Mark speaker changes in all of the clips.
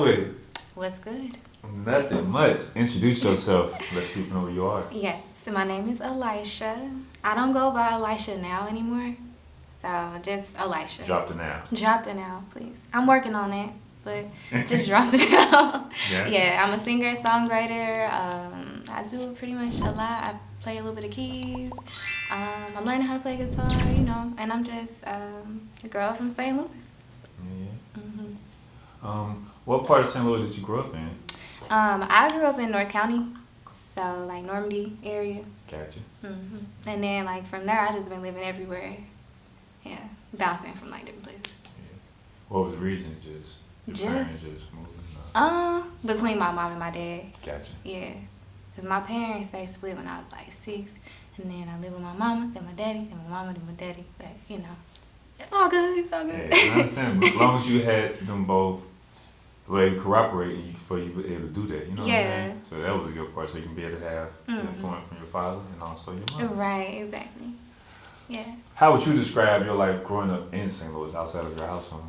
Speaker 1: up with it?
Speaker 2: What's good?
Speaker 1: Nothing much. Introduce yourself. Let people know who you are.
Speaker 2: Yes, my name is Alysha. I don't go by Alysha now anymore. So just Alysha.
Speaker 1: Drop the now.
Speaker 2: Drop the now, please. I'm working on it, but just drop the now. Yeah, I'm a singer, songwriter. I do pretty much a lot. I play a little bit of keys. I'm learning how to play guitar, and I'm just a girl from St. Louis.
Speaker 1: Yeah.
Speaker 2: Mm-hmm.
Speaker 1: What part of St. Louis did you grow up in?
Speaker 2: I grew up in North County, so like Normandy area.
Speaker 1: Gotcha.
Speaker 2: Mm-hmm. And then like from there, I just been living everywhere. Yeah, bouncing from like different places.
Speaker 1: Yeah. What was the reason? Just parents just moving?
Speaker 2: Between my mom and my dad.
Speaker 1: Gotcha.
Speaker 2: Yeah, because my parents, they split when I was like 6, and then I lived with my mama, then my daddy, then my mama, then my daddy. But it's all good. It's all good.
Speaker 1: Yeah, I understand. As long as you had them both, well, they cooperate for you to be able to do that. You know what I mean? So that was a good part. So you can be able to have the influence from your father and also your mother.
Speaker 2: Right. Exactly. Yeah.
Speaker 1: How would you describe your life growing up in St. Louis outside of your household?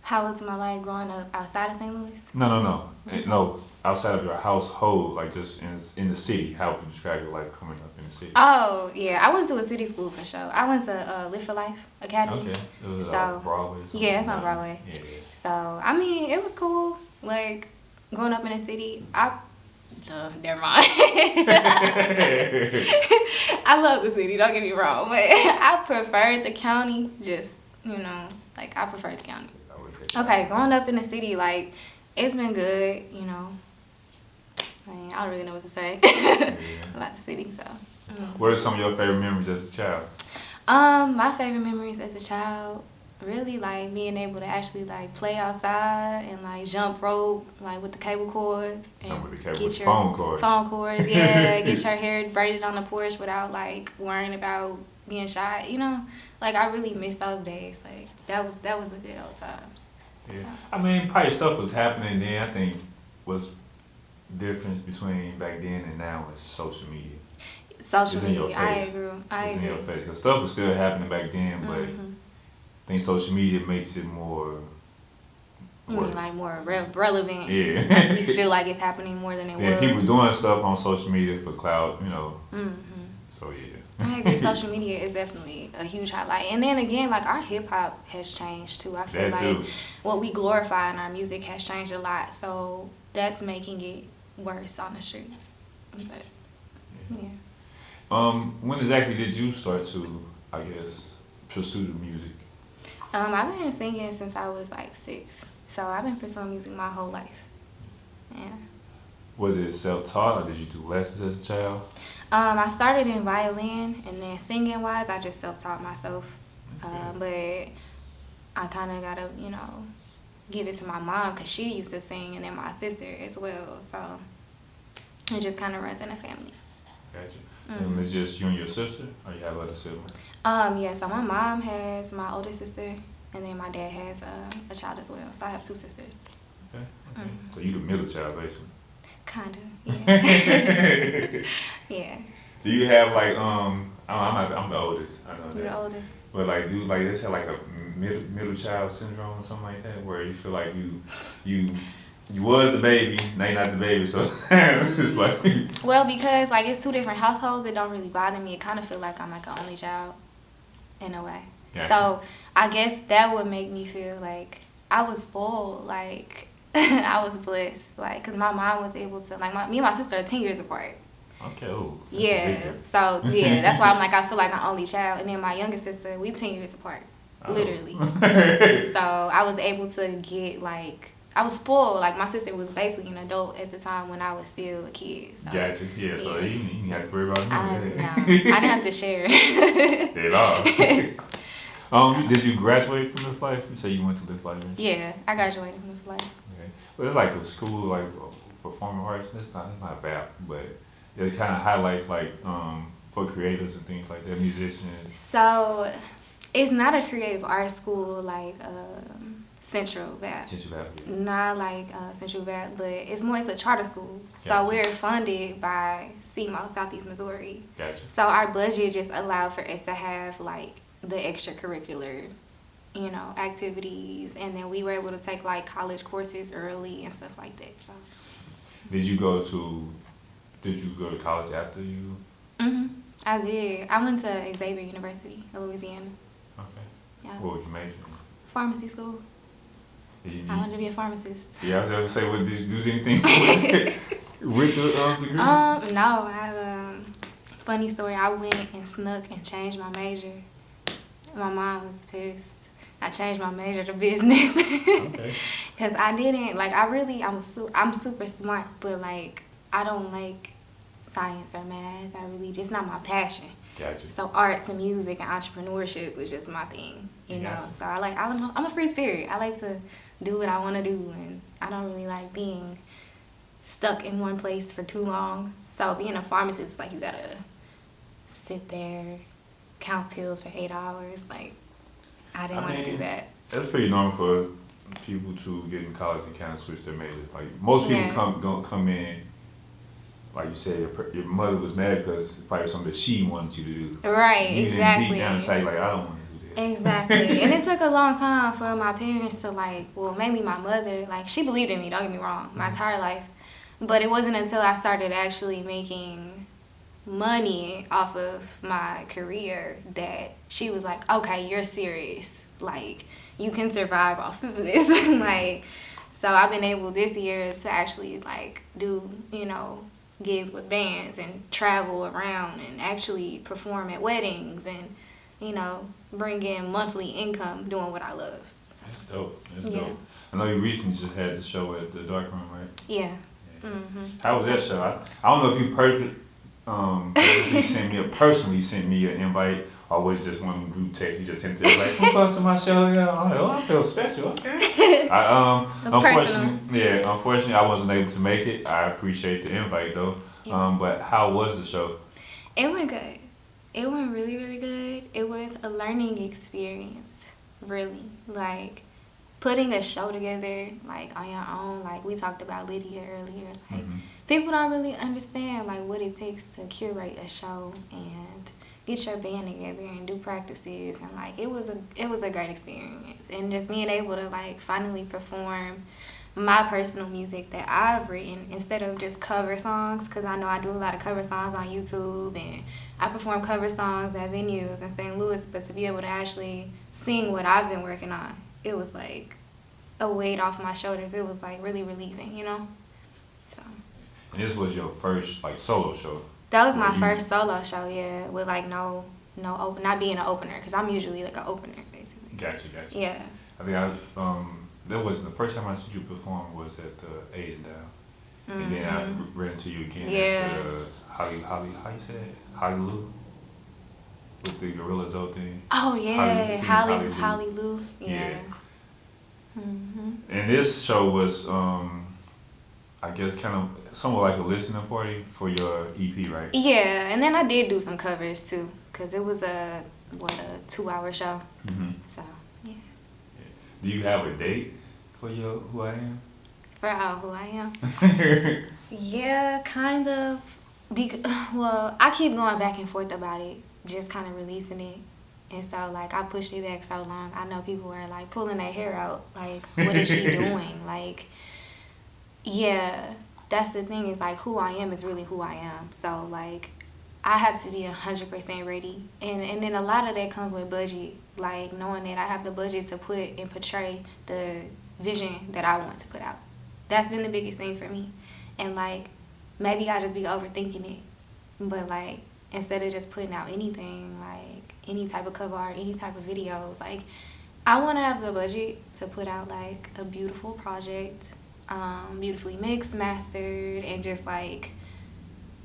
Speaker 2: How was my life growing up outside of St. Louis?
Speaker 1: No. No, outside of your household, like just in the city. How would you describe your life coming up in the city?
Speaker 2: Oh, yeah. I went to a city school for sure. I went to Live for Life Academy.
Speaker 1: Okay. It was Broadway or something?
Speaker 2: Yeah, it's on Broadway.
Speaker 1: Yeah.
Speaker 2: So, I mean, it was cool. Like, growing up in the city, never mind. I love the city, don't get me wrong. But I preferred the county, I preferred the county. Okay, growing up in the city, like, it's been good, I don't really know what to say about the city, so.
Speaker 1: What are some of your favorite memories as a child?
Speaker 2: My favorite memories as a child, really, like, being able to actually, like, play outside and, like, jump rope, like, with the cable cords. And
Speaker 1: with phone cords.
Speaker 2: Phone cords, yeah. Get your hair braided on the porch without, like, worrying about being shot, Like, I really miss those days. Like, that was the good old times.
Speaker 1: Yeah.
Speaker 2: So.
Speaker 1: I mean, probably stuff was happening then. I think was the difference between back then and now is social media.
Speaker 2: Social media,
Speaker 1: I
Speaker 2: agree.
Speaker 1: It's in your face. Because stuff was still happening back then, but I think social media makes it more...
Speaker 2: more relevant.
Speaker 1: Yeah.
Speaker 2: You feel like it's happening more than it was.
Speaker 1: Yeah, people doing stuff on social media for clout, So, yeah.
Speaker 2: I agree. Social media is definitely a huge highlight. And then again, like, our hip-hop has changed, too. I feel like what we glorify in our music has changed a lot. So that's making it worse on the streets. But, yeah.
Speaker 1: When exactly did you start to, I guess, pursue the music?
Speaker 2: I've been singing since I was, like, 6. So I've been pursuing music my whole life. Yeah. Was
Speaker 1: it self-taught, or did you do lessons as a child?
Speaker 2: I started in violin, and then singing-wise, I just self-taught myself. But I kind of got to, give it to my mom because she used to sing, and then my sister as well. So it just kind of runs in the family.
Speaker 1: Gotcha. And it's just you and your sister, or you have other siblings?
Speaker 2: Yeah, so my mom has my older sister, and then my dad has a child as well. So I have 2 sisters.
Speaker 1: Okay. So you the middle child, basically.
Speaker 2: Kind of, yeah. Yeah.
Speaker 1: Do you have like I'm the oldest. I know that.
Speaker 2: You're the oldest.
Speaker 1: But like, do you like this have like a middle child syndrome or something like that, where you feel like you was the baby, now you're not the baby, so it's like.
Speaker 2: Well, because like it's 2 different households, it don't really bother me. It kind of feel like I'm like an only child, in a way. Gotcha. So I guess that would make me feel like I was spoiled, like. I was blessed, like, because my mom was able to, like, me and my sister are 10 years apart.
Speaker 1: Okay, oh.
Speaker 2: Yeah, so, yeah, that's why I'm like, I feel like I'm only child. And then my younger sister, we 10 years apart, literally. So I was able to get, like, I was spoiled. Like, my sister was basically an adult at the time when I was still a kid. So.
Speaker 1: Gotcha, yeah, so you didn't have to worry about me.
Speaker 2: I didn't have to share.
Speaker 1: At all. Did you graduate from Live Life? You say you went to Live Life?
Speaker 2: Yeah, I graduated from Live Life.
Speaker 1: But it's like a school, like performing arts. It's not bad, but it kind of highlights like for creators and things like that, musicians.
Speaker 2: So it's not a creative arts school like Central Valley.
Speaker 1: Yeah.
Speaker 2: Not like Central Valley, but it's a charter school. So we're funded by SEMO, Southeast Missouri.
Speaker 1: Gotcha.
Speaker 2: So our budget just allowed for us to have like the extracurricular activities, and then we were able to take like college courses early and stuff like that. So.
Speaker 1: Did you go to college after you?
Speaker 2: I did. I went to Xavier University in Louisiana.
Speaker 1: Okay.
Speaker 2: Yeah.
Speaker 1: What was your major?
Speaker 2: Pharmacy school. I wanted to be a pharmacist.
Speaker 1: Yeah, I was going to say, did you do anything with the degree?
Speaker 2: No, I have a funny story. I went and snuck and changed my major. My mom was pissed. I changed my major to business.
Speaker 1: Okay.
Speaker 2: Cause I didn't I'm super smart, but like I don't like science or math. It's not my passion.
Speaker 1: Gotcha.
Speaker 2: So arts and music and entrepreneurship was just my thing, you know.
Speaker 1: Gotcha.
Speaker 2: So I'm a free spirit. I like to do what I want to do, and I don't really like being stuck in one place for too long. So being a pharmacist, like you gotta sit there, count pills for 8 hours. Like I didn't want to do that.
Speaker 1: That's pretty normal for people to get in college and kind of switch their major. Like most people come in. Like you said, your mother was mad because it's probably something that she wanted you to do.
Speaker 2: Right,
Speaker 1: you
Speaker 2: exactly.
Speaker 1: Deep down inside, like, I don't want to do that.
Speaker 2: Exactly. And it took a long time for my parents to, mainly my mother, she believed in me, don't get me wrong, my entire life. But it wasn't until I started actually making money off of my career that she was like, okay, you're serious. Like, you can survive off of this. So I've been able this year to actually, do, gigs with bands and travel around and actually perform at weddings and, bring in monthly income doing what I love. So.
Speaker 1: That's dope. That's dope. I know you recently just had the show at the Dark Room, right?
Speaker 2: Yeah. Mm-hmm.
Speaker 1: How was that show? I don't know if you personally sent me an invite, or was it just one group text you just sent it like, come to my show? I'm like, oh, I feel special. Okay. Unfortunately, I wasn't able to make it. I appreciate the invite though. Yeah. But how was the show?
Speaker 2: It went good. It went really, really good. It was a learning experience, really. Putting a show together, on your own, we talked about Lydia earlier. People don't really understand, what it takes to curate a show and get your band together and do practices. And, it was a great experience. And just being able to, finally perform my personal music that I've written instead of just cover songs, because I know I do a lot of cover songs on YouTube and I perform cover songs at venues in St. Louis, but to be able to actually sing what I've been working on, it was a weight off my shoulders. It was really relieving, So.
Speaker 1: And this was your first solo show?
Speaker 2: That was my first solo show, yeah, with not being an opener, because I'm usually an opener basically.
Speaker 1: Gotcha.
Speaker 2: Yeah.
Speaker 1: I think that was the first time I saw you perform was at the Age Now, and then I ran into you again at how you say it? Hollywood with the Gorilla Zoe thing.
Speaker 2: Oh yeah, Hollywood. Yeah.
Speaker 1: And this show was, I guess, kind of somewhat like a listening party for your EP, right?
Speaker 2: Yeah, and then I did do some covers too, because it was a 2-hour show. So.
Speaker 1: Do you have a date for your Who I Am?
Speaker 2: For Who I Am? Yeah, kind of. I keep going back and forth about it, just kind of releasing it. And so, I pushed it back so long. I know people were, pulling their hair out. What is she doing? Yeah, that's the thing is, who I am is really who I am. So, I have to be 100% ready. And then a lot of that comes with budget. Knowing that I have the budget to put and portray the vision that I want to put out. That's been the biggest thing for me. And, maybe I just be overthinking it. But, instead of just putting out anything, any type of cover art, any type of videos, I want to have the budget to put out, a beautiful project, beautifully mixed, mastered, and just,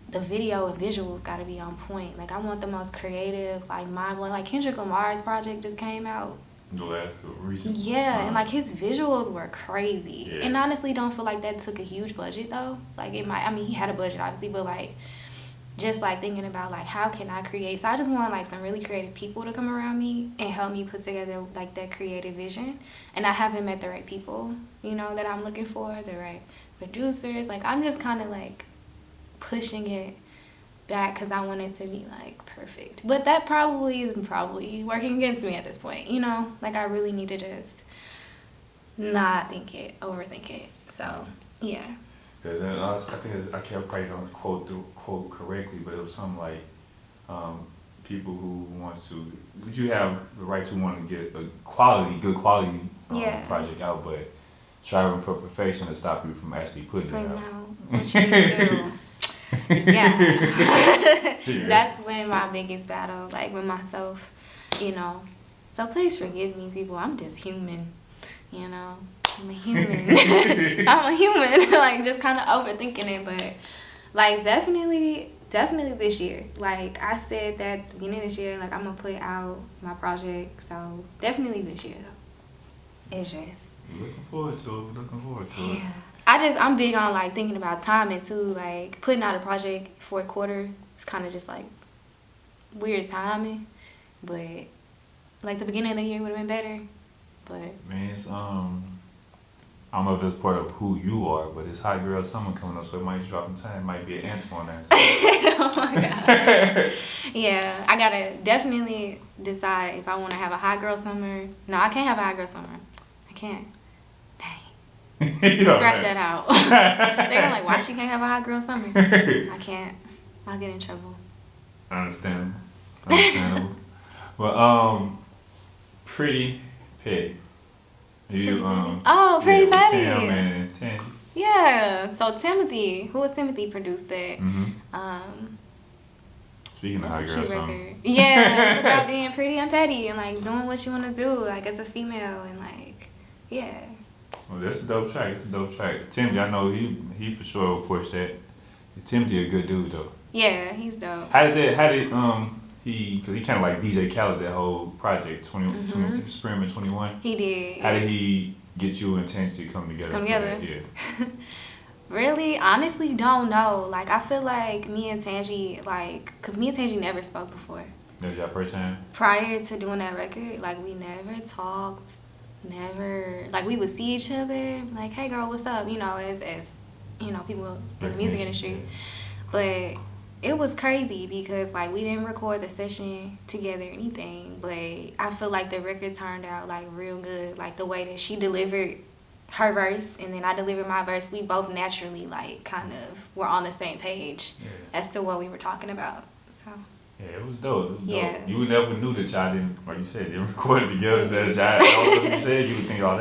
Speaker 2: the video and visuals got to be on point. I want the most creative, mind-blowing. Kendrick Lamar's project just came out.
Speaker 1: The last recent.
Speaker 2: Yeah, and his visuals were crazy. Yeah. And honestly, don't feel like that took a huge budget though. He had a budget obviously, but just thinking about how can I create. So I just want some really creative people to come around me and help me put together that creative vision. And I haven't met the right people, that I'm looking for, the right producers. I'm just kind of pushing it back because I want it to be like perfect. But that probably is working against me at this point. You know, like I really need to just not overthink it. So yeah.
Speaker 1: Because I think I can't probably don't quote correctly, but it was something like people who wants to. You have the right to want to get a good quality project out, but striving for perfection to stop you from actually putting it out.
Speaker 2: What you do. Yeah. That's when my biggest battle, like with myself, you know. So please forgive me, people. I'm just human, you know. I'm a human. I'm a human. Like, just kind of overthinking it. But, like, definitely this year. Like, I said that at the beginning of this year, like, I'm going to put out my project. So, definitely this year, though. It's just.
Speaker 1: Looking forward to it.
Speaker 2: Yeah. I'm big on, like, thinking about timing, too. Like, putting out a project fourth quarter, it's kind of just, like, weird timing. But, like, the beginning of the year would have been better. But.
Speaker 1: Man, it's, I don't know if it's part of who you are, but it's Hot Girl Summer coming up, so it might just drop in time. It might be an anthem on that.
Speaker 2: Oh my God. Yeah, I gotta definitely decide if I want to have a Hot Girl Summer. No, I can't have a Hot Girl Summer. I can't. Dang. Scratch that out. They're gonna like, why she can't have a Hot Girl Summer? I can't. I'll get in trouble.
Speaker 1: Understandable. Well, Pretty Petty.
Speaker 2: Pretty Petty.
Speaker 1: Tim and Tangy.
Speaker 2: Yeah. So Timothy, who was Timothy, produced that.
Speaker 1: Mm-hmm. Speaking of Hot Girl Summer.
Speaker 2: Yeah, it's about being pretty and petty and like doing what you want to do, like as a female and like, yeah.
Speaker 1: Well, that's a dope track. Timothy, I know he for sure will push that. Timothy a good dude though.
Speaker 2: Yeah, he's dope.
Speaker 1: How did because he kind of like DJ Khaled that whole project, Spring of 21.
Speaker 2: He did.
Speaker 1: How did he get you and Tangy to come together?
Speaker 2: Yeah. Really, honestly, don't know. Like, I feel like me and Tangy, like, because me and Tangy never spoke before.
Speaker 1: That was your first time?
Speaker 2: Prior to doing that record, like, we never talked, like, we would see each other, like, hey, girl, what's up? You know, as you know, people in the music industry. But it was crazy because, like, we didn't record the session together or anything, but I feel like the record turned out, like, real good. Like, the way that she delivered her verse and then I delivered my verse, we both naturally, like, kind of were on the same page as to what we were talking about, so.
Speaker 1: Yeah, it was dope.
Speaker 2: Yeah.
Speaker 1: You never knew that y'all didn't, like you said, they recorded together. That y'all, all you said, you would think, oh,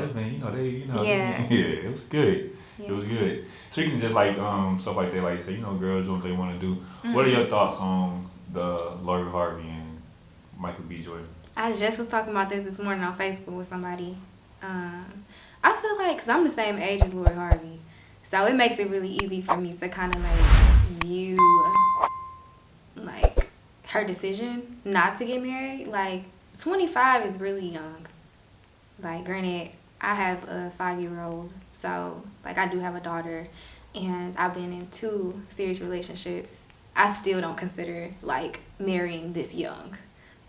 Speaker 1: yeah, it was good. Yeah. It was good. Speaking just like stuff like that, like you say, girls do what they want to do. Mm-hmm. What are your thoughts on the Lori Harvey and Michael B. Jordan?
Speaker 2: I just was talking about this morning on Facebook with somebody. I feel like, because I'm the same age as Lori Harvey, so it makes it really easy for me to kind of like view like her decision not to get married. Like 25 is really young. Like, granted, I have a 5-year-old, so like I do have a daughter, and I've been in 2 serious relationships. I still don't consider like marrying this young.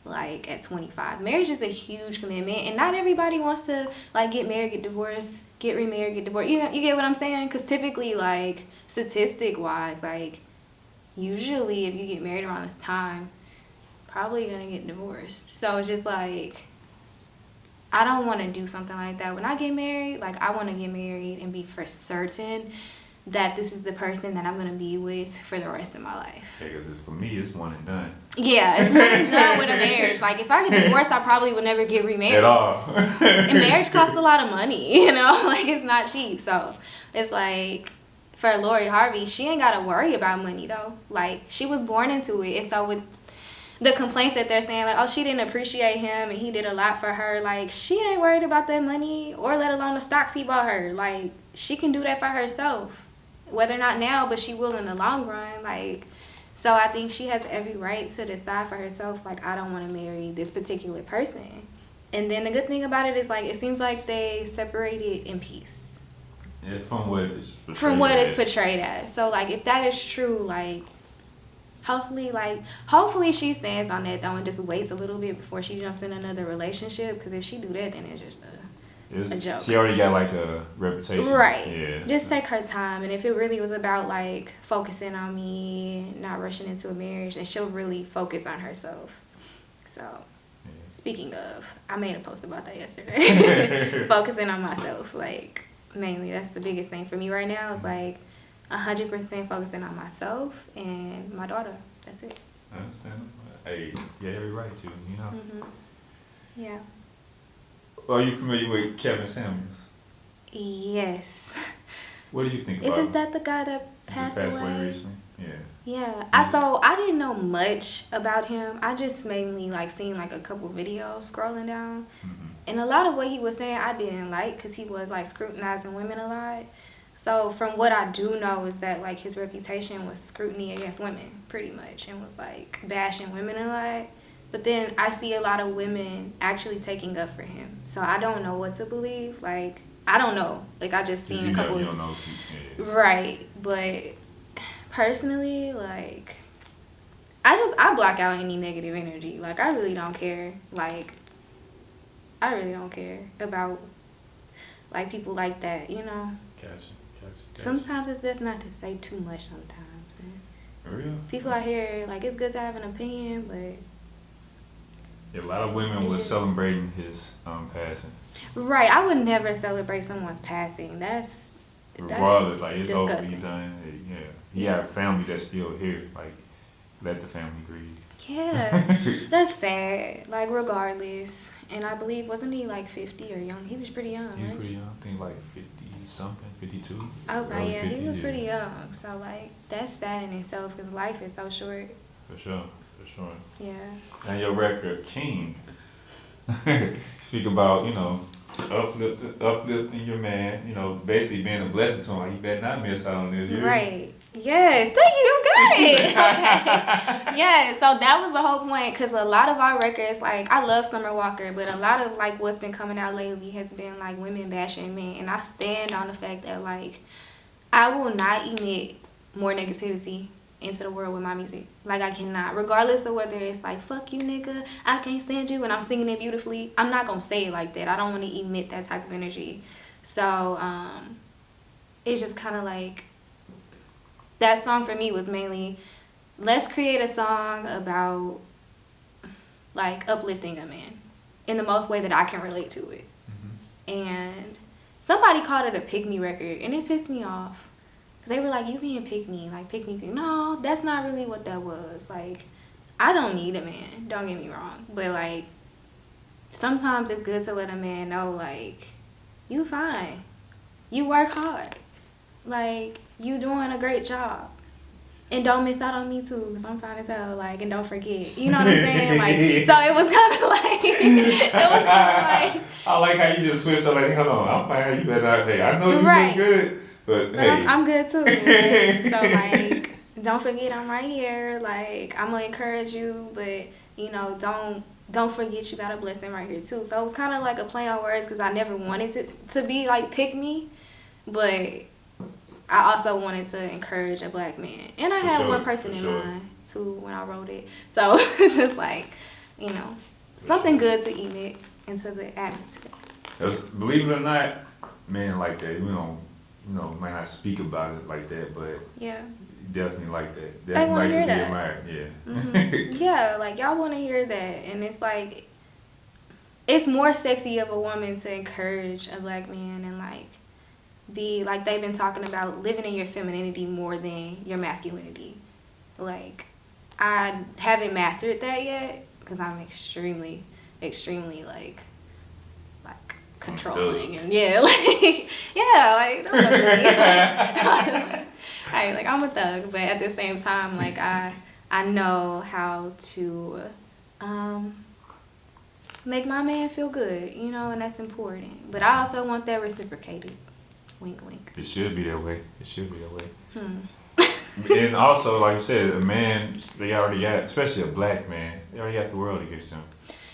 Speaker 2: Like at 25, marriage is a huge commitment, and not everybody wants to like get married, get divorced, get remarried, get divorced. You get what I'm saying? Because typically, like statistic wise, like usually if you get married around this time, probably gonna get divorced. So it's just like, I don't want to do something like that. When I get married, like I want to get married and be for certain that this is the person that I'm going to be with for the rest of my life.
Speaker 1: Yeah, because for me, it's one and done.
Speaker 2: Yeah, it's one and done with a marriage. Like, if I get divorced, I probably would never get remarried.
Speaker 1: At all.
Speaker 2: And marriage costs a lot of money, Like, it's not cheap. So, it's like, for Lori Harvey, she ain't got to worry about money, though. Like, she was born into it. And so, with the complaints that they're saying, like, oh, she didn't appreciate him and he did a lot for her, like, she ain't worried about that money or let alone the stocks he bought her. Like, she can do that for herself. Whether or not now, but she will in the long run. Like, so I think she has every right to decide for herself, like, I don't want to marry this particular person. And then the good thing about it is, like, it seems like they separated in peace.
Speaker 1: Yeah, from what it's portrayed
Speaker 2: as. So, like, if that is true, like, hopefully she stands on that, though, and just waits a little bit before she jumps in another relationship. Because if she do that, then it's just a joke.
Speaker 1: She already got like a reputation.
Speaker 2: Right.
Speaker 1: Yeah.
Speaker 2: Just take her time, and if it really was about like focusing on me, not rushing into a marriage, then she'll really focus on herself. So, speaking of, I made a post about that yesterday. Focusing on myself, like mainly, that's the biggest thing for me right now. Is like 100% focusing on myself and my daughter. That's it.
Speaker 1: I understand. Hey, yeah, every right to, you know.
Speaker 2: Yeah.
Speaker 1: Well, are you familiar with Kevin Samuels?
Speaker 2: Yes.
Speaker 1: What do you think about him?
Speaker 2: Isn't that the guy that passed away
Speaker 1: recently? Yeah.
Speaker 2: Yeah. So I didn't know much about him. I just mainly like seen like a couple videos scrolling down. And a lot of what he was saying I didn't like because he was like scrutinizing women a lot. So from what I do know is that like his reputation was scrutiny against women pretty much and was like bashing women a lot. But then I see a lot of women actually taking up for him. So I don't know what to believe. Like, I don't know. Like, I just seen a couple.
Speaker 1: You don't know. Yeah.
Speaker 2: Right. But personally, like, I block out any negative energy. Like, I really don't care. Like, I really don't care about, like, people like that, you know?
Speaker 1: Gotcha.
Speaker 2: Sometimes it's best not to say too much sometimes.
Speaker 1: For real?
Speaker 2: People out here, like, it's good to have an opinion, but...
Speaker 1: Yeah, a lot of women were celebrating his passing.
Speaker 2: Right. I would never celebrate someone's passing. That's
Speaker 1: regardless, like, it's
Speaker 2: disgusting.
Speaker 1: over, done. Yeah. He had a family that's still here. Like, let the family grieve.
Speaker 2: Yeah. That's sad. Like, regardless. And I believe, wasn't he like 50 or young? He was pretty young, right?
Speaker 1: He was pretty young. I think like 50-something, 52.
Speaker 2: Okay, yeah,
Speaker 1: 50,
Speaker 2: he was pretty young. So, like, that's sad in itself because life is so short.
Speaker 1: For sure.
Speaker 2: Yeah.
Speaker 1: And your record, King. Speak about, you know, uplifting your man, you know, basically being a blessing to him. Like, you better not miss out on this.
Speaker 2: Right. Yes. Thank you. You got it. Okay. Yeah. So that was the whole point because a lot of our records, like, I love Summer Walker, but a lot of, like, what's been coming out lately has been, like, women bashing men. And I stand on the fact that, like, I will not emit more negativity into the world with my music. Like, I cannot. Regardless of whether it's like, fuck you, nigga, I can't stand you, and I'm singing it beautifully. I'm not going to say it like that. I don't want to emit that type of energy. So, it's just kind of like, that song for me was mainly, let's create a song about, like, uplifting a man in the most way that I can relate to it. And somebody called it a pick-me record, and it pissed me off. They were like, you being pick me. No, that's not really what that was. Like, I don't need a man. Don't get me wrong. But, like, sometimes it's good to let a man know, like, you fine. You work hard. Like, you doing a great job. And don't miss out on me, too, because I'm fine as hell. Like, and don't forget. You know what I'm saying? Like, so it was kind of like,
Speaker 1: I like how you just switched up, like, hold on, I'm fine. You better not, hey, I know you doing good. But hey.
Speaker 2: I'm good too. Like, so like, don't forget I'm right here. Like, I'm gonna encourage you, but you know, don't forget you got a blessing right here too. So it was kind of like a play on words because I never wanted to be like pick me, but I also wanted to encourage a black man, and I had one person in mind too when I wrote it. So it's just like, you know, something good to emit into the atmosphere.
Speaker 1: Believe it or not, man, like that, you know, might not speak about it like that, but
Speaker 2: yeah,
Speaker 1: definitely like that.
Speaker 2: They want to hear that.
Speaker 1: Admired. Yeah.
Speaker 2: Yeah, like y'all want to hear that, and it's like, it's more sexy of a woman to encourage a black man and like be like they've been talking about living in your femininity more than your masculinity. Like, I haven't mastered that yet because I'm extremely like controlling and like don't fuck with me. Like I'm a thug, but at the same time, like I know how to make my man feel good, you know, and that's important. But I also want that reciprocated. Wink, wink.
Speaker 1: It should be that way. And also, like you said, a man, they already got, especially a black man, they already got the world against them.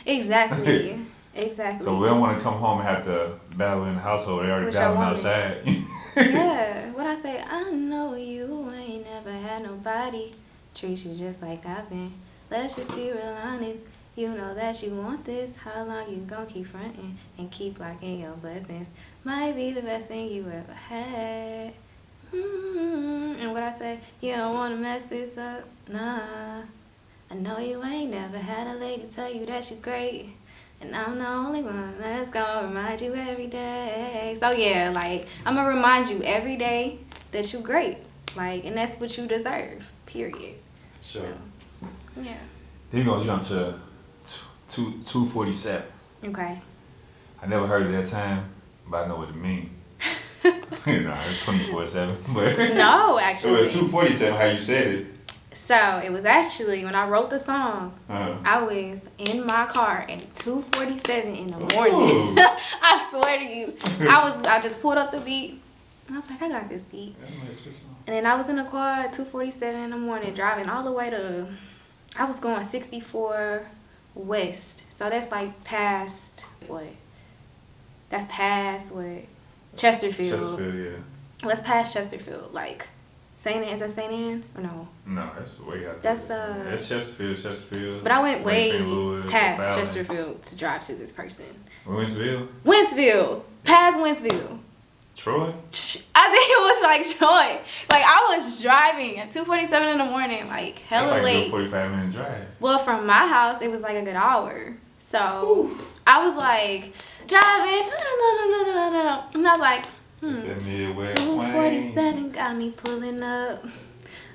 Speaker 2: Exactly. Exactly.
Speaker 1: So we don't want to come home and have to battle in the household. They already battling outside.
Speaker 2: Yeah. What I say, I know you ain't never had nobody treat you just like I've been. Let's just be real honest. You know that you want this. How long you gon' keep frontin' and keep blocking your blessings? Might be the best thing you ever had. And what I say, you don't wanna mess this up, nah. I know you ain't never had a lady tell you that you great, and I'm the only one that's gonna remind you every day. So yeah, like, I'm gonna remind you every day that you great, like, and that's what you deserve, period.
Speaker 1: Sure.
Speaker 2: So, yeah.
Speaker 1: Then we're gonna jump to 247.
Speaker 2: Okay.
Speaker 1: I never heard of that time, but I know what it means. It's 24/7. But
Speaker 2: No, actually.
Speaker 1: It was 247, how you said it.
Speaker 2: So it was actually when I wrote the song,
Speaker 1: Uh-huh.
Speaker 2: I was in my car at 2:47 in the morning. I swear to you, I just pulled up the beat. And I was like, I got this beat. And then I was in the car at 2:47 in the morning, driving all the way to. I was going 64 West, so that's like past what? That's past what? Chesterfield.
Speaker 1: Chesterfield, yeah.
Speaker 2: What's past Chesterfield? Like St. Anne? Is that St. Anne or no?
Speaker 1: No, that's way out
Speaker 2: there.
Speaker 1: That's Chesterfield.
Speaker 2: But I went way
Speaker 1: Louis,
Speaker 2: past Chesterfield to drive to this person.
Speaker 1: Wentzville?
Speaker 2: Past Wentzville.
Speaker 1: Troy?
Speaker 2: I think it was like Troy. Like I was driving at 2:47 in the morning, like hella
Speaker 1: like
Speaker 2: late.
Speaker 1: A 45-minute drive.
Speaker 2: Well, from my house, it was like a good hour. So I was like driving, and I was like, 2:47 got me pulling up.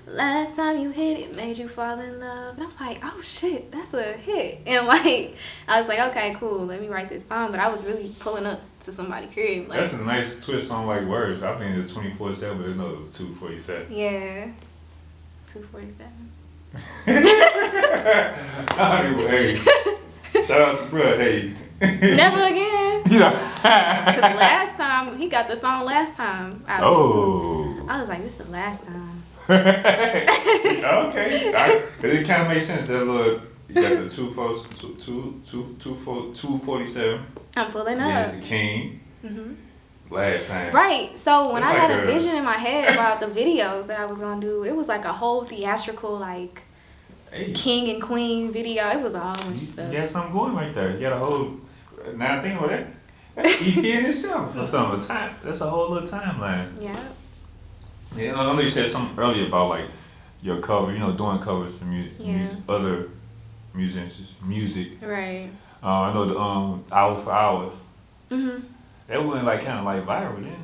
Speaker 2: Last time you hit it made you fall in love. And I was like, oh shit, that's a hit. And like, I was like, okay, cool, let me write this song. But I was really pulling up to somebody's crib. Like,
Speaker 1: that's a nice twist on like words. I think it's 24/7, but no, it was 2:47.
Speaker 2: Yeah, 2:47.
Speaker 1: Hey, shout out to bruh, hey.
Speaker 2: Never again.
Speaker 1: Yeah.
Speaker 2: Because last time, he got the song last time. I was like, this is the last time.
Speaker 1: Okay. It kind of makes sense. That little, you got the 247.
Speaker 2: I'm pulling up.
Speaker 1: There's the king. Last time.
Speaker 2: Right. So when I had a vision in my head about the videos that I was gonna do, it was like a whole theatrical like king and queen video. It was a whole bunch of stuff.
Speaker 1: You got something going right there. You got a whole. Now think about that. That's EP in itself. That's a whole little timeline.
Speaker 2: Yeah.
Speaker 1: Yeah, I know you said something earlier about like your cover, doing covers for other musicians, music.
Speaker 2: Right.
Speaker 1: I know the Hours for Hours. That went like kind of like viral, didn't it?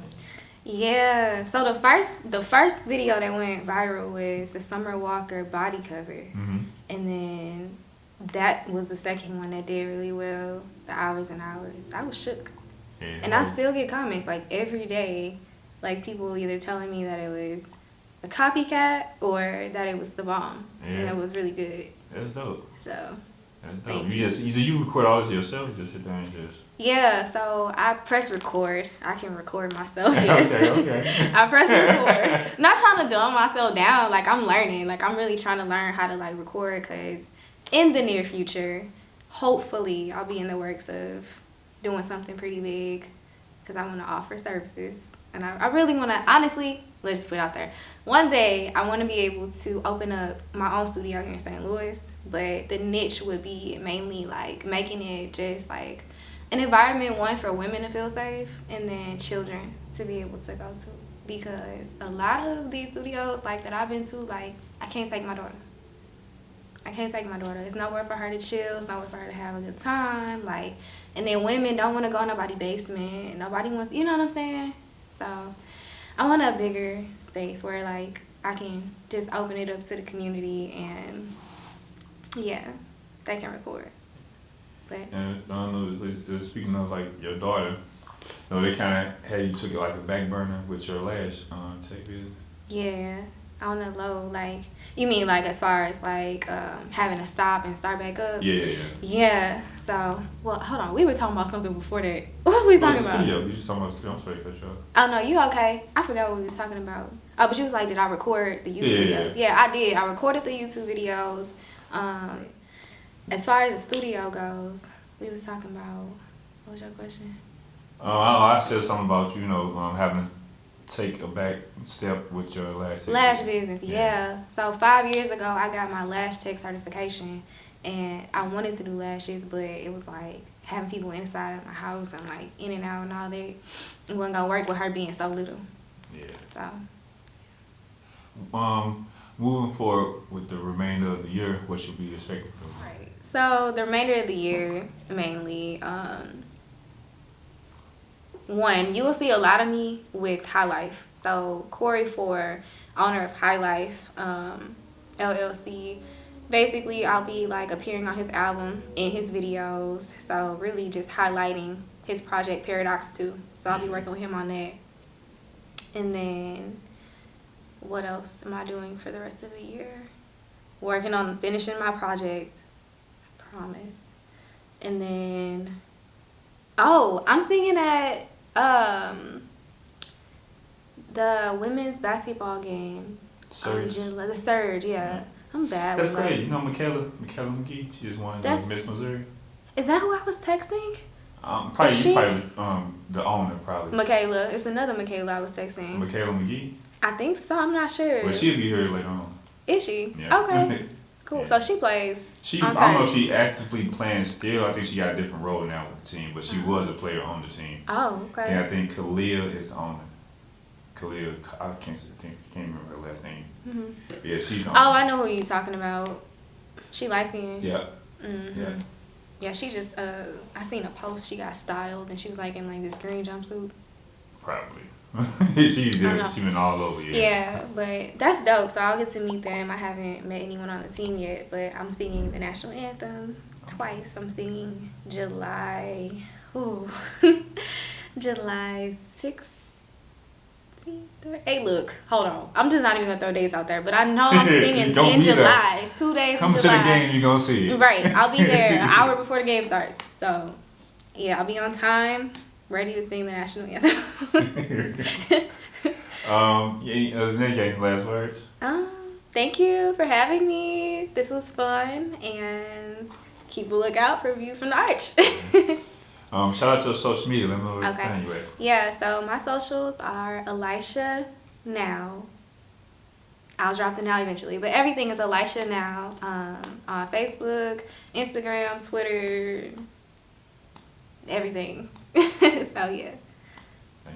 Speaker 2: Yeah. So the first video that went viral was the Summer Walker body cover, and then that was the second one that did really well. The Hours and Hours. I was shook. Yeah, and I still get comments like every day. Like people either telling me that it was a copycat or that it was the bomb, and it was really good.
Speaker 1: That's dope.
Speaker 2: So.
Speaker 1: That's dope. You record all this yourself? You just sit there and just.
Speaker 2: Yeah. So I press record. I can record myself. Yes.
Speaker 1: Okay.
Speaker 2: I press record. Not trying to dumb myself down. Like I'm learning. Like I'm really trying to learn how to like record because in the near future, hopefully I'll be in the works of doing something pretty big because I want to offer services. And I really want to, honestly, let's just put it out there. One day, I want to be able to open up my own studio here in St. Louis. But the niche would be mainly, like, making it just, like, an environment, one, for women to feel safe. And then children to be able to go to. Because a lot of these studios, like, that I've been to, like, I can't take my daughter. It's nowhere for her to chill. It's nowhere for her to have a good time. Like, and then women don't want to go in nobody's basement. Nobody wants, you know what I'm saying? So I want a bigger space where like I can just open it up to the community and they can record. But
Speaker 1: and I don't know, speaking of like your daughter, they kind of had you took it like a back burner with your last tech business.
Speaker 2: Yeah, on the low, like you mean like as far as like having to stop and start back up? Yeah. So, well, hold on. We were talking about something before that. What was we talking about?
Speaker 1: Studio. You just talking about the studio. I'm sorry to cut you off.
Speaker 2: Oh, no, you okay. I forgot what we was talking about. Oh, but you was like, did I record the YouTube videos? Yeah, I did. I recorded the YouTube videos. As far as the studio goes, we was talking about, what was your question?
Speaker 1: I said something about, having take a back step with your
Speaker 2: lash business. Yeah. So 5 years ago, I got my lash tech certification, and I wanted to do lashes, but it was like having people inside of my house and like in and out and all that. It wasn't gonna work with her being so little.
Speaker 1: Yeah. So. Moving forward with the remainder of the year, what should we expect from you?
Speaker 2: Right. So the remainder of the year, mainly, one, you will see a lot of me with High Life. So Corey Ford, owner of High Life LLC. Basically, I'll be like appearing on his album in his videos. So really just highlighting his project Paradox 2. So I'll be working with him on that. And then what else am I doing for the rest of the year? Working on finishing my project. I promise. And then, I'm singing at the women's basketball game.
Speaker 1: Surge.
Speaker 2: The Surge, yeah. I'm bad.
Speaker 1: That's great. You know Michaela McGee? She just won Miss Missouri.
Speaker 2: Is that who I was texting?
Speaker 1: Probably the owner, probably.
Speaker 2: Michaela. It's another Michaela I was texting.
Speaker 1: Michaela McGee?
Speaker 2: I think so. I'm not sure.
Speaker 1: But she'll be here later on.
Speaker 2: Is she?
Speaker 1: Yeah.
Speaker 2: Okay. Cool. Yeah. So she plays.
Speaker 1: I don't know if she actively playing still. I think she got a different role now with the team, but she was a player on the team.
Speaker 2: Oh, okay.
Speaker 1: And I think Kalia is the owner. Kalia, I can't remember her last name. Mm-hmm. Yeah, she's the owner.
Speaker 2: Oh, I know who you're talking about. She light skinned.
Speaker 1: Yeah.
Speaker 2: Mm-hmm.
Speaker 1: Yeah.
Speaker 2: Yeah, she just I seen a post. She got styled and she was like in like this green jumpsuit.
Speaker 1: Probably. She's been all over.
Speaker 2: Yeah, but that's dope. So I'll get to meet them. I haven't met anyone on the team yet, but I'm singing the national anthem twice. I'm singing July 6th. Hey, look, hold on. I'm just not even gonna throw dates out there, but I know I'm singing in July. It's 2 days.
Speaker 1: Come
Speaker 2: in July.
Speaker 1: to the game, you're gonna see it.
Speaker 2: Right, I'll be there an hour before the game starts. So, yeah, I'll be on time, ready to sing the national anthem.
Speaker 1: Any last words?
Speaker 2: Thank you for having me. This was fun, and keep a lookout for views from the arch.
Speaker 1: Shout out to your social media. Let me know where to find you at.
Speaker 2: Yeah, so my socials are Alysha Now. I'll drop the now eventually, but everything is Alysha Now on Facebook, Instagram, Twitter, everything. So yeah.